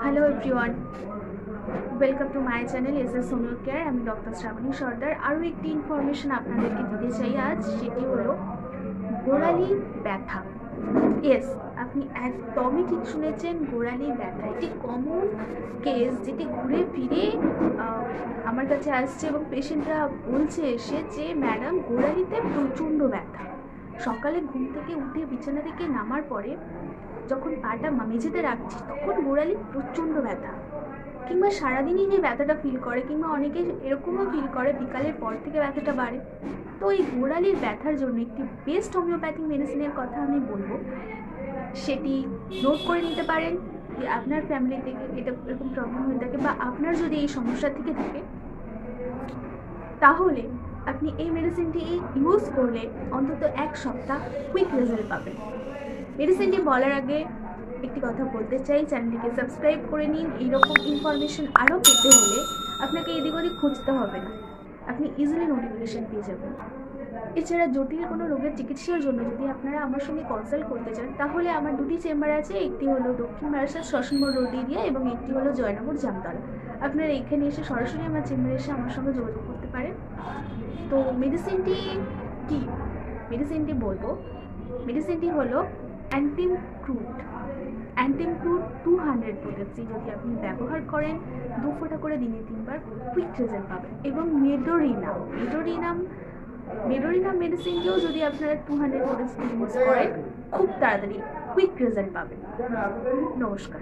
Hello everyone, welcome to my channel SS homeo care. আমি doctor Shrabani সর্দার। আরও একটি information আপনাদেরকে দিতে চাই আজ, সেটি হলো গোড়ালি ব্যথা। ইয়েস, আপনি একদমই ঠিক শুনেছেন, গোড়ালি ব্যথা একটি কমন কেস, যেটি ঘুরে ফিরে আমার কাছে আসছে এবং পেশেন্টরা বলছে এসে যে ম্যাডাম গোড়ালিতে প্রচণ্ড ব্যথা। সকালে ঘুম থেকে উঠে বিছানা থেকে নামার পরে যখন পাটা মেঝেতে রাখছি তখন গোড়ালি প্রচণ্ড ব্যথা, কিংবা সারাদিনই যে ব্যথাটা ফিল করে, কিংবা অনেকে এরকমও ফিল করে বিকালের পর থেকে ব্যথাটা বাড়ে। তো এই গোড়ালির ব্যথার জন্য একটি বেস্ট হোমিওপ্যাথিক মেডিসিনের কথা আমি বলবো, সেটি নোট করে নিতে পারেন। আপনার ফ্যামিলি থেকে এটা এরকম প্রবলেম হয়ে থাকে বা আপনার যদি এই সমস্যা থেকে থাকে, তাহলে আপনি এই মেডিসিনটি ইউজ করলে অন্তত 1 সপ্তাহ কুইক রেজাল্ট পাবেন। মেডিসিনটি বলার আগে একটি কথা বলতে চাই, চ্যানেলটিকে সাবস্ক্রাইব করে নিন। এইরকম ইনফরমেশন আরও পেতে হলে আপনাকে এদিক ওদিক খুঁজতে হবে না, আপনি ইজিলি নোটিফিকেশান পেয়ে যাবেন। এছাড়া জটিল কোনো রোগের চিকিৎসার জন্য যদি আপনারা আমার সঙ্গে কনসাল্ট করতে চান, তাহলে আমার দুটি চেম্বার আছে। একটি হলো দক্ষিণ বারাসাত শ্মশানমোড় রোড এরিয়া এবং একটি হলো জয়নগর জামতলা। আপনারা এখানে এসে সরাসরি আমার চেম্বারে এসে আমার সঙ্গে যোগাযোগ করতে পারেন। তো মেডিসিনটি কি? মেডিসিনটি বলবো, মেডিসিনটি হলো অ্যান্টিমক্রুট 200 potency। যদি আপনি ব্যবহার করেন 2 ফোঁটা করে দিনে 3 বার, কুইক রেজাল্ট পাবেন। এবং মেডোরিনাম মেডিসিনটিও যদি আপনারা 200 potency ইউজ করেন, খুব তাড়াতাড়ি কুইক রেজাল্ট পাবেন। নমস্কার।